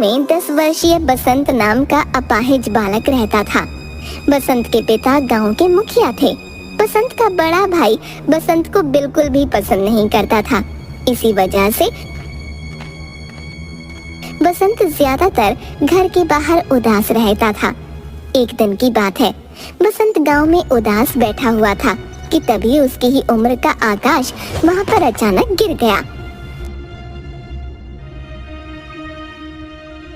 में 10 वर्षीय बसंत नाम का अपाहिज बालक रहता था। बसंत के पिता गांव के मुखिया थे। बसंत का बड़ा भाई बसंत को बिल्कुल भी पसंद नहीं करता था। इसी वजह से बसंत ज्यादातर घर के बाहर उदास रहता था। एक दिन की बात है, बसंत गांव में उदास बैठा हुआ था कि तभी उसकी ही उम्र का आकाश वहां पर अचानक गिर गया।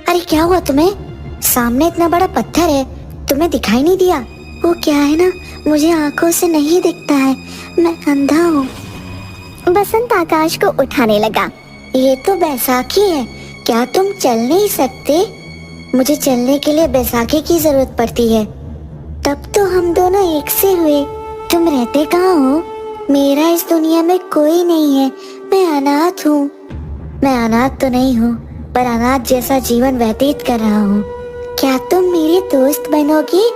अरे क्या हुआ तुम्हें? सामने इतना बड़ा पत्थर है, तुम्हें दिखाई नहीं दिया? वो क्या है ना, मुझे आंखों से नहीं दिखता है, मैं अंधा हूँ। बसंत आकाश को उठाने लगा। ये तो बैसाखी है, क्या तुम चल नहीं सकते? मुझे चलने के लिए बैसाखी की जरूरत पड़ती है। तब तो हम दोनों एक से हुए। तुम रहते कहाँ हो? मेरा इस दुनिया में कोई नहीं है, मैं अनाथ हूँ। मैं अनाथ तो नहीं हूँ, पर अनाथ जैसा जीवन व्यतीत कर रहा हूँ। क्या तुम मेरी दोस्त बनोगी?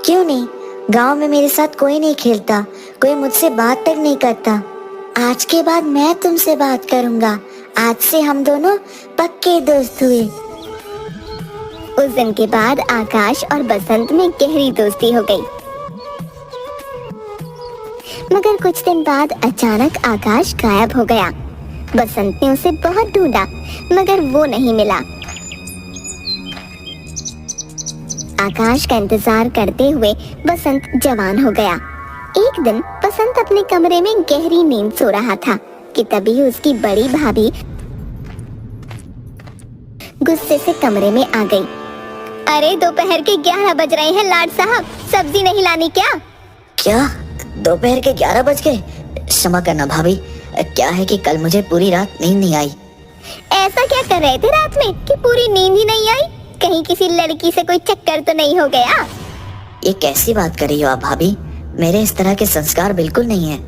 क्यों नहीं, गांव में मेरे साथ कोई नहीं खेलता, कोई मुझसे बात तक नहीं करता। आज के बाद मैं तुमसे बात करूंगा। आज से हम दोनों पक्के दोस्त हुए। उस दिन के बाद आकाश और बसंत में गहरी दोस्ती हो गई। मगर कुछ दिन बाद अचानक आकाश गायब हो गया। बसंत ने उसे बहुत ढूंढा, मगर वो नहीं मिला। आकाश का इंतजार करते हुए बसंत जवान हो गया। एक दिन बसंत अपने कमरे में गहरी नींद सो रहा था कि तभी उसकी बड़ी भाभी गुस्से से कमरे में आ गई। अरे दोपहर के 11 बज रहे हैं लाड साहब, सब्जी नहीं लानी क्या? क्या दोपहर के 11 बज गए? क्षमा करना भाभी, क्या है कि कल मुझे पूरी रात नींद नहीं आई। ऐसा क्या कर रहे थे रात में कि पूरी नींद ही नहीं आई? कहीं किसी लड़की से कोई चक्कर तो नहीं हो गया? ये कैसी बात कर रही हो आप भाभी? मेरे इस तरह के संस्कार बिल्कुल नहीं है।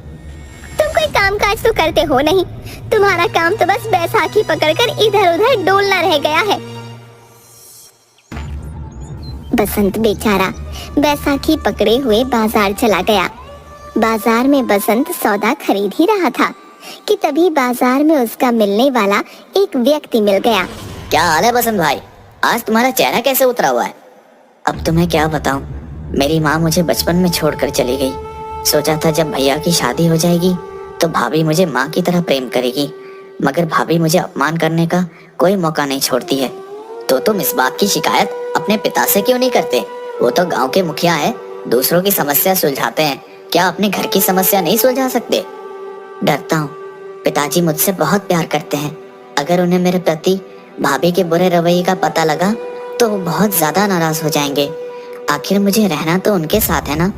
तुम कोई काम काज तो करते हो नहीं, तुम्हारा काम तो बस बैसाखी पकड़कर इधर उधर डोलना रह गया है। बसंत बेचारा बैसाखी पकड़े हुए बाजार चला गया। बाजार में बसंत सौदा खरीद ही रहा था कि तभी बाजार में उसका मिलने वाला एक व्यक्ति मिल गया। क्या हाल है बसंत भाई? आज तुम्हारा चेहरा कैसे उतरा हुआ है? अब तुम्हें क्या बताऊं, मेरी माँ मुझे बचपन में छोड़कर चली गई। सोचा था जब भैया की शादी हो जाएगी तो भाभी मुझे माँ की तरह प्रेम करेगी, मगर भाभी मुझे अपमान करने का कोई मौका नहीं छोड़ती है। तो तुम इस बात की शिकायत अपने पिता से क्यों नहीं करते? वो तो गांव के मुखिया हैं, दूसरों की समस्या सुलझाते हैं, क्या अपने घर की समस्या नहीं सुलझा सकते? डरता हूँ, पिताजी मुझसे बहुत प्यार करते हैं। अगर उन्हें मेरे प्रति भाभी के बुरे रवैये का पता लगा तो वो बहुत ज्यादा नाराज हो जाएंगे। आखिर मुझे रहना तो उनके साथ है ना।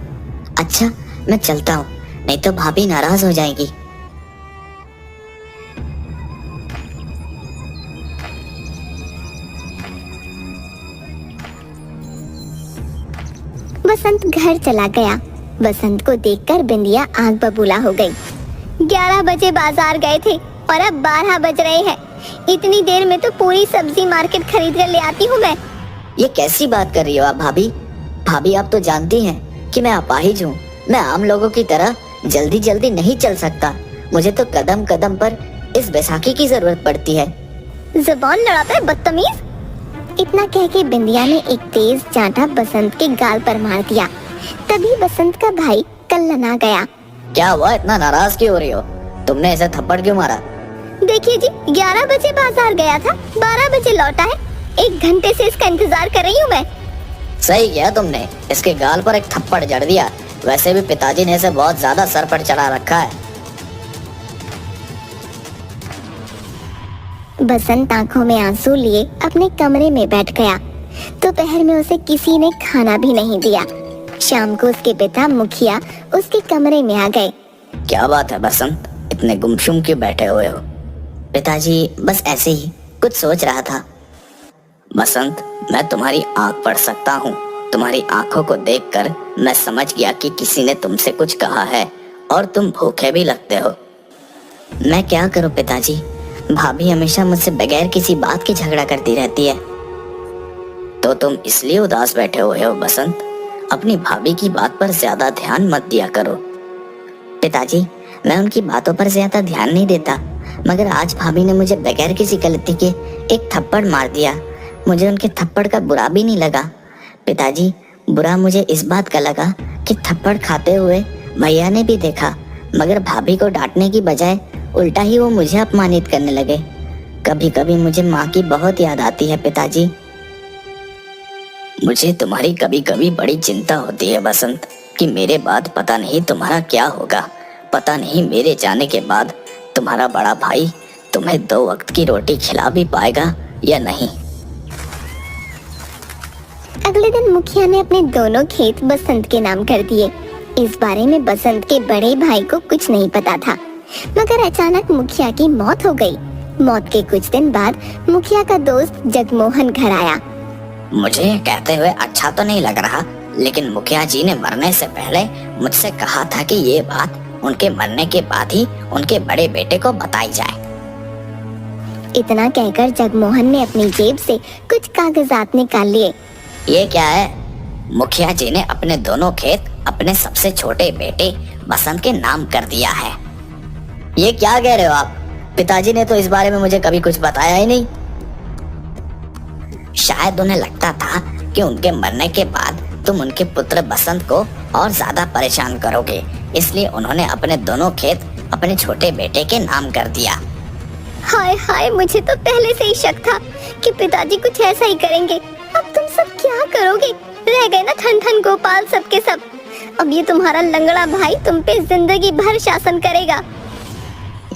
अच्छा, मैं चलता हूँ, नहीं तो भाभी नाराज हो जाएगी। बसंत घर चला गया। बसंत को देखकर बिंदिया आग बबूला हो गई। 11 बजे बाजार गए थे और अब 12 बज रहे हैं। इतनी देर में तो पूरी सब्जी मार्केट खरीद कर ले आती हूँ मैं। ये कैसी बात कर रही हो आप भाभी? भाभी आप तो जानती हैं कि मैं अपाहिज हूँ। मैं आम लोगों की तरह जल्दी जल्दी नहीं चल सकता। मुझे तो कदम कदम पर इस बैसाखी की जरूरत पड़ती है। जुबान लड़ाता है बदतमीज। इतना कह के बिंदिया ने एक तेज चांटा बसंत के गाल पर मार दिया। तभी बसंत का भाई कल्लन गया। क्या हुआ, इतना नाराज क्यों हो रही हो? तुमने ऐसा थप्पड़ क्यों मारा? देखिए जी, 11 बजे बाजार गया था, 12 बजे लौटा है। 1 घंटे से इसका इंतजार कर रही हूँ मैं। सही किया तुमने, इसके गाल पर एक थप्पड़ जड़ दिया। वैसे भी पिताजी ने इसे बहुत ज्यादा सर पर चढ़ा रखा है। बसंत आंखों में आंसू लिए अपने कमरे में बैठ गया। दोपहर में उसे किसी ने खाना भी नहीं दिया। शाम को उसके पिता मुखिया उसके कमरे में आ गए। क्या बात है बसंत, इतने गुमसुम क्यों बैठे हुए हो? पिताजी बस ऐसे ही कुछ सोच रहा था। बसंत, मैं तुम्हारी आंख पढ़ सकता हूँ। तुम्हारी आंखों को देखकर मैं समझ गया कि किसी ने तुमसे कुछ कहा है और तुम भूखे भी लगते हो। मैं क्या करूँ पिताजी, भाभी हमेशा मुझसे बगैर किसी बात के झगड़ा करती रहती है। तो तुम इसलिए उदास बैठे हुए हो बसंत? अपनी भाभी की बात पर ज्यादा ध्यान मत दिया करो। पिताजी, मैं उनकी बातों पर ज्यादा ध्यान नहीं देता, मगर आज भाभी ने मुझे बगैर किसी गलती के एक थप्पड़ मार दिया। मुझे उनके थप्पड़ का बुरा भी नहीं लगा। पिताजी, बुरा मुझे इस बात का लगा कि थप्पड़ खाते हुए भैया ने भी देखा, मगर भाभी को डांटने की बजाय उल्टा ही वो मुझे अपमानित करने लगे। कभी कभी मुझे माँ की बहुत याद आती है पिताजी। मुझे तुम्हारी कभी कभी बड़ी चिंता होती है बसंत, कि मेरे बाद पता नहीं तुम्हारा क्या होगा। पता नहीं मेरे जाने के बाद तुम्हारा बड़ा भाई तुम्हें 2 वक्त की रोटी खिला भी पाएगा या नहीं। अगले दिन मुखिया ने अपने दोनों खेत बसंत के नाम कर दिए। इस बारे में बसंत के बड़े भाई को कुछ नहीं पता था, मगर अचानक मुखिया की मौत हो गई। मौत के कुछ दिन बाद मुखिया का दोस्त जगमोहन घर आया। मुझे कहते हुए अच्छा तो नहीं लग रहा, लेकिन मुखिया जी ने मरने से पहले मुझसे कहा था कि ये बात उनके मरने के बाद ही उनके बड़े बेटे को बताई जाए। इतना कहकर जगमोहन ने अपनी जेब से कुछ कागजात निकाल लिए। ये क्या है? मुखिया जी ने अपने दोनों खेत अपने सबसे छोटे बेटे बसंत के नाम कर दिया है। ये क्या कह रहे हो आप? पिताजी ने तो इस बारे में मुझे कभी कुछ बताया ही नहीं। शायद उन्हें लगता था कि उनके मरने के बाद तुम उनके पुत्र बसंत को और ज्यादा परेशान करोगे, इसलिए उन्होंने अपने दोनों खेत अपने छोटे बेटे के नाम कर दिया। हाय हाय, मुझे तो पहले से ही शक था कि पिताजी कुछ ऐसा ही करेंगे। अब तुम सब क्या करोगे? रह गए ना ठन ठन गोपाल सब के सब। अब ये तुम्हारा लंगड़ा भाई तुम पे जिंदगी भर शासन करेगा।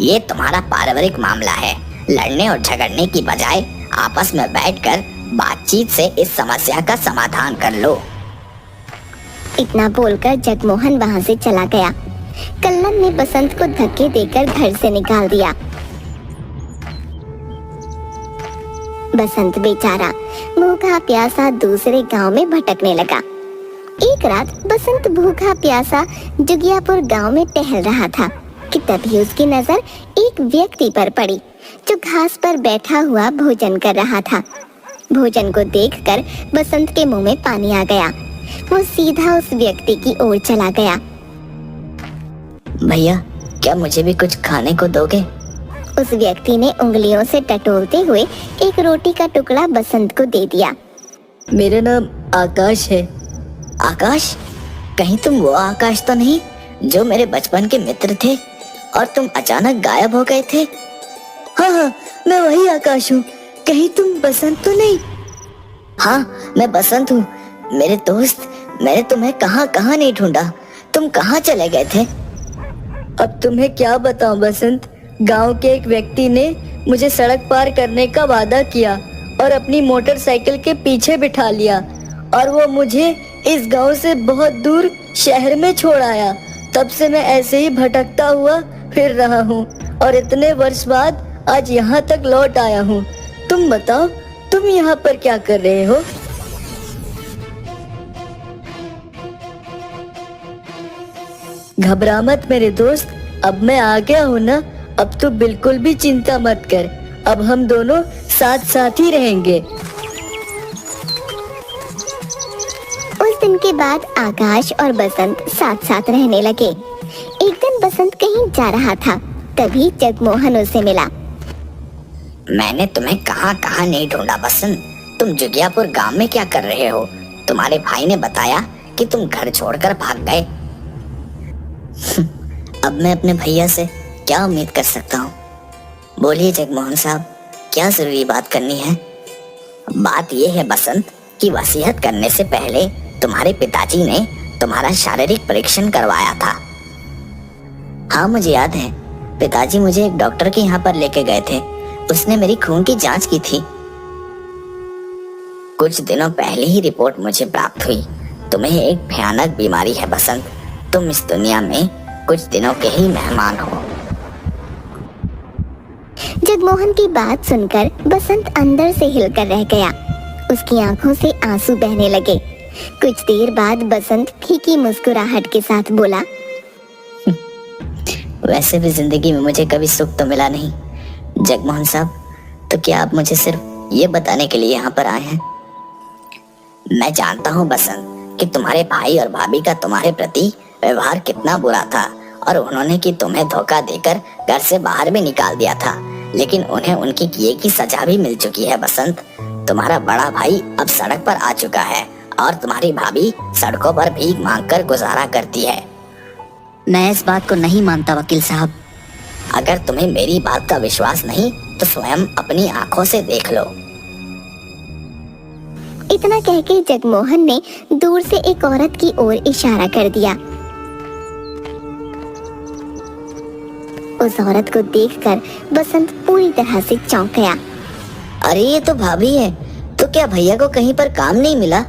ये तुम्हारा पारिवारिक मामला है। लड़ने और झगड़ने की बजाय आपस में बैठकर बातचीत से इस समस्या का समाधान कर लो। इतना बोलकर जगमोहन वहाँ से चला गया। कल्लन ने बसंत को धक्के देकर घर से निकाल दिया। बसंत बेचारा भूखा प्यासा दूसरे गांव में भटकने लगा। एक रात बसंत भूखा प्यासा जुगियापुर गांव में टहल रहा था कि तभी उसकी नजर एक व्यक्ति पर पड़ी जो घास पर बैठा हुआ भोजन कर रहा था। भोजन को देखकर बसंत के मुंह में पानी आ गया। वो सीधा उस व्यक्ति की ओर चला गया। भैया, क्या मुझे भी कुछ खाने को दोगे? उस व्यक्ति ने उंगलियों से टटोलते हुए एक रोटी का टुकड़ा बसंत को दे दिया। मेरा नाम आकाश है। आकाश? कहीं तुम वो आकाश तो नहीं जो मेरे बचपन के मित्र थे और तुम अचानक गायब हो गए थे? हाँ हाँ, मैं वही आकाश हूँ। कहीं तुम बसंत तो नहीं? हाँ, मैं बसंत हूँ। मेरे दोस्त, मैंने तुम्हें कहाँ कहाँ नहीं ढूंढा। तुम कहाँ चले गए थे? अब तुम्हें क्या बताऊं बसंत, गांव के एक व्यक्ति ने मुझे सड़क पार करने का वादा किया और अपनी मोटरसाइकिल के पीछे बिठा लिया और वो मुझे इस गांव से बहुत दूर शहर में छोड़ आया। तब से मैं ऐसे ही भटकता हुआ फिर रहा हूँ और इतने वर्ष बाद आज यहाँ तक लौट आया हूँ। तुम बताओ, तुम यहाँ पर क्या कर रहे हो? घबरा मत मेरे दोस्त, अब मैं आ गया हूँ ना। अब तो बिल्कुल भी चिंता मत कर। अब हम दोनों साथ साथ ही रहेंगे। उस दिन के बाद आकाश और बसंत साथ साथ रहने लगे। एक दिन बसंत कहीं जा रहा था, तभी जगमोहन उसे मिला। मैंने तुम्हें कहाँ कहाँ नहीं ढूंढा बसंत। तुम जुगियापुर गांव में क्या कर रहे हो? तुम्हारे भाई ने बताया कि तुम घर छोड़कर भाग गए। अब मैं अपने भैया से क्या उम्मीद कर सकता हूँ? बोलिए जगमोहन साहब, क्या जरूरी बात करनी है? बात यह है बसंत कि वसीयत करने से पहले तुम्हारे पिताजी ने तुम्हारा शारीरिक परीक्षण करवाया था। हाँ, मुझे याद है। पिताजी मुझे एक डॉक्टर के यहाँ पर लेके गए थे। उसने मेरी खून की जांच की थी। कुछ दिनों पहले ही रिपोर्ट मुझे प्राप्त हुई। तुम्हें एक भयानक बीमारी है बसंत। तुम इस दुनिया में कुछ दिनों के ही मेहमान हो। जगमोहन की बात सुनकर बसंत अंदर से हिलकर रह गया। उसकी आंखों से आंसू बहने लगे। कुछ देर बाद बसंत फीकी मुस्कुराहट के साथ बोला, वैसे भी जिंदगी में मुझे कभी सुख तो मिला नहीं जगमोहन साहब, तो क्या आप मुझे सिर्फ ये बताने के लिए यहाँ पर आए हैं? मैं जानता हूँ बसंत कि तुम्हारे भाई और भाभी का तुम्हारे प्रति व्यवहार कितना बुरा था और उन्होंने कि तुम्हें धोखा देकर घर से बाहर भी निकाल दिया था, लेकिन उन्हें उनकी किए की सजा भी मिल चुकी है बसंत। तुम्हारा बड़ा भाई अब सड़क पर आ चुका है और तुम्हारी भाभी सड़कों पर भीख मांगकर गुजारा करती है। मैं इस बात को नहीं मानता वकील साहब। अगर तुम्हें मेरी बात का विश्वास नहीं तो स्वयं अपनी आंखों से देख लो। इतना कह के जगमोहन ने दूर से एक औरत की ओर इशारा कर दिया। उस औरत को देखकर बसंत पूरी तरह से चौंक गया। अरे ये तो भाभी है। तो क्या भैया को कहीं पर काम नहीं मिला?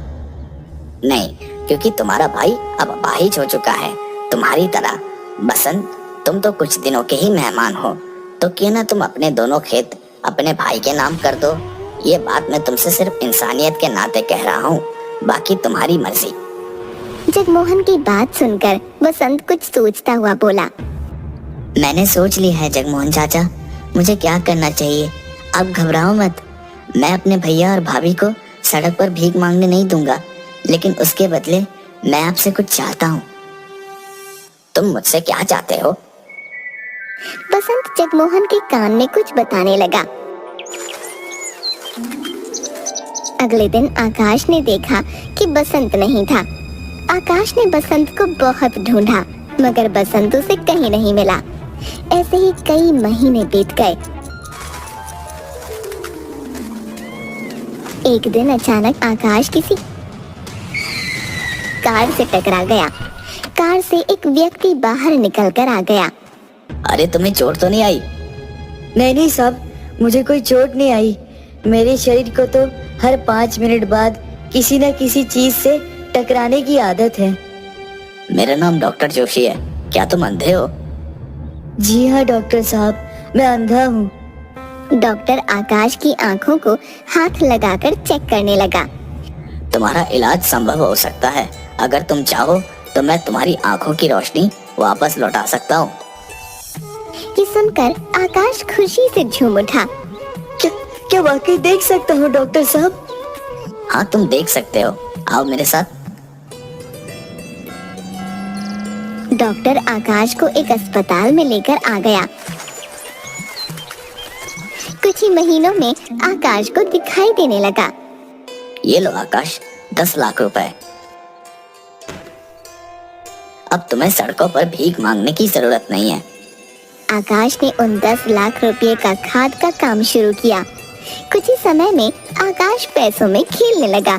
नहीं, क्योंकि तुम्हारा भाई अब अपाहिज हो चुका है तुम्हारी तरह। बसंत, तुम तो कुछ दिनों के ही मेहमान हो, तो क्यों ना तुम अपने दोनों खेत अपने भाई के नाम कर दो। ये बात मैं तुमसे सिर्फ इंसानियत के नाते कह रहा हूँ, बाकी तुम्हारी मर्जी। जगमोहन की बात सुनकर बसंत कुछ सोचता हुआ बोला। मैंने सोच लिया है जगमोहन चाचा, मुझे क्या करना चाहिए। आप घबराओ मत। मैं अपने भैया और भाभी को सड़क पर भीख मांगने नहीं दूंगा, लेकिन उसके बदले मैं आपसे कुछ चाहता हूँ। तुम मुझसे क्या चाहते हो? बसंत जगमोहन के कान में कुछ बताने लगा। अगले दिन आकाश ने देखा कि बसंत नहीं था। आकाश ने बसंत को बहुत ढूंढा, मगर बसंत उसे कहीं नहीं मिला। ऐसे ही कई महीने बीत गए। एक दिन अचानक आकाश किसी कार से टकरा गया। कार से एक व्यक्ति बाहर निकलकर आ गया। अरे तुम्हें चोट तो नहीं आई? नहीं साहब, मुझे कोई चोट नहीं आई। मेरे शरीर को तो हर 5 मिनट बाद किसी न किसी चीज से टकराने की आदत है। मेरा नाम डॉक्टर जोशी है। क्या तुम अंधे हो? जी हाँ डॉक्टर साहब, मैं अंधा हूँ। डॉक्टर आकाश की आंखों को हाथ लगाकर चेक करने लगा। तुम्हारा इलाज संभव हो सकता है। अगर तुम चाहो तो मैं तुम्हारी आंखों की रोशनी वापस लौटा सकता हूँ। ये सुनकर आकाश खुशी से झूम उठा। क्या वाकई देख सकता हूँ डॉक्टर साहब? हाँ, तुम देख सकते हो। आओ मेरे साथ। डॉक्टर आकाश को एक अस्पताल में लेकर आ गया। कुछ ही महीनों में आकाश को दिखाई देने लगा। ये लो आकाश, 10 लाख रुपए। अब तुम्हें सड़कों पर भीख मांगने की जरूरत नहीं है। आकाश ने उन 10 लाख रुपए का खाद का काम शुरू किया। कुछ ही समय में आकाश पैसों में खेलने लगा।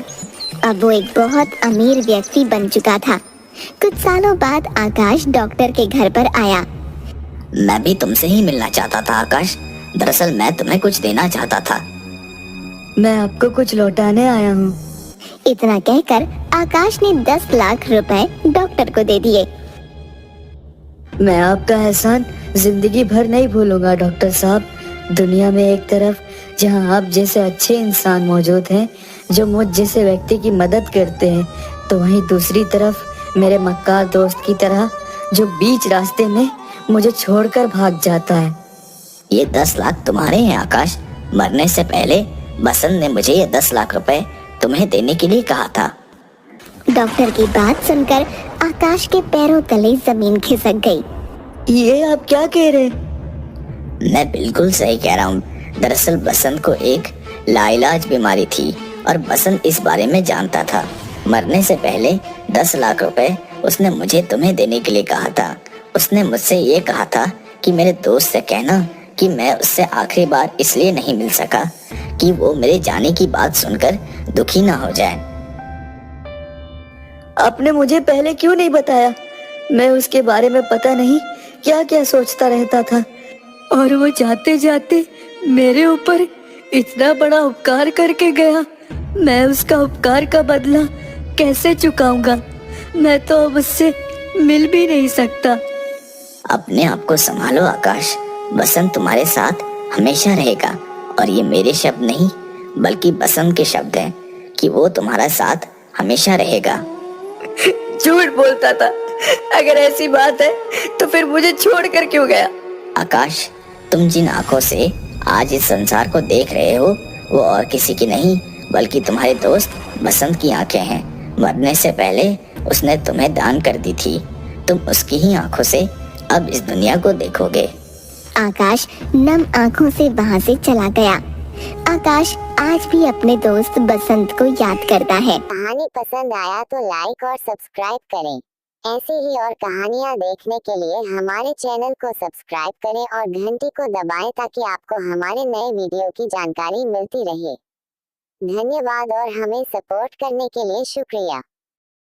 अब वो एक बहुत अमीर व्यक्ति बन चुका था। कुछ सालों बाद आकाश डॉक्टर के घर पर आया। मैं भी तुमसे ही मिलना चाहता था आकाश। दरअसल मैं तुम्हें कुछ देना चाहता था। मैं आपको कुछ लौटाने आया हूँ। इतना कहकर आकाश ने 10 लाख रुपए डॉक्टर को दे दिए। मैं आपका एहसान जिंदगी भर नहीं भूलूंगा डॉक्टर साहब। दुनिया में एक तरफ जहां आप जैसे अच्छे इंसान मौजूद हैं जो मुझ जैसे व्यक्ति की मदद करते हैं, तो वहीं दूसरी तरफ मेरे मक्कार दोस्त की तरह जो बीच रास्ते में मुझे छोड़कर भाग जाता है। ये 10 लाख तुम्हारे हैं आकाश। मरने से पहले बसंत ने मुझे ये 10 लाख रुपए तुम्हें देने के लिए कहा था। डॉक्टर की बात सुनकर आकाश के पैरों तले जमीन खिसक गई। ये आप क्या कह रहे हैं? मैं बिल्कुल सही कह रहा हूँ। दरअसल बसंत को एक लाइलाज बीमारी थी और बसंत इस बारे में जानता था। मरने से पहले 10 लाख रुपए उसने मुझे तुम्हें देने के लिए कहा था। उसने मुझसे ये कहा था कि मेरे दोस्त से कहना कि मैं उससे आखिरी बार इसलिए नहीं मिल सका कि वो मेरे जाने की बात सुनकर दुखी ना हो जाए। आपने मुझे पहले क्यों नहीं बताया? मैं उसके बारे में पता नहीं क्या क्या सोचता रहता था, और वो जाते जाते मेरे ऊपर इतना बड़ा उपकार करके गया। मैं उसका उपकार का बदला कैसे चुकाऊंगा? मैं तो अब उससे मिल भी नहीं सकता। अपने आप को संभालो आकाश। बसंत तुम्हारे साथ हमेशा रहेगा, और ये मेरे शब्द नहीं बल्कि बसंत के शब्द हैं कि वो तुम्हारा साथ हमेशा रहेगा। झूठ बोलता था। अगर ऐसी बात है तो फिर मुझे छोड़कर क्यों गया? आकाश, तुम जिन आंखों से आज इस संसार को देख रहे हो वो और किसी की नहीं बल्कि तुम्हारे दोस्त बसंत की आंखें हैं। मरने से पहले उसने तुम्हें दान कर दी थी। तुम उसकी ही आंखों से अब इस दुनिया को देखोगे। आकाश नम आंखों से वहां से चला गया। आकाश आज भी अपने दोस्त बसंत को याद करता है। कहानी पसंद आया तो लाइक और सब्सक्राइब करें। ऐसी ही और कहानियाँ देखने के लिए हमारे चैनल को सब्सक्राइब करें और घंटी को दबाएं ताकि आपको हमारे नए वीडियो की जानकारी मिलती रहे। धन्यवाद और हमें सपोर्ट करने के लिए शुक्रिया।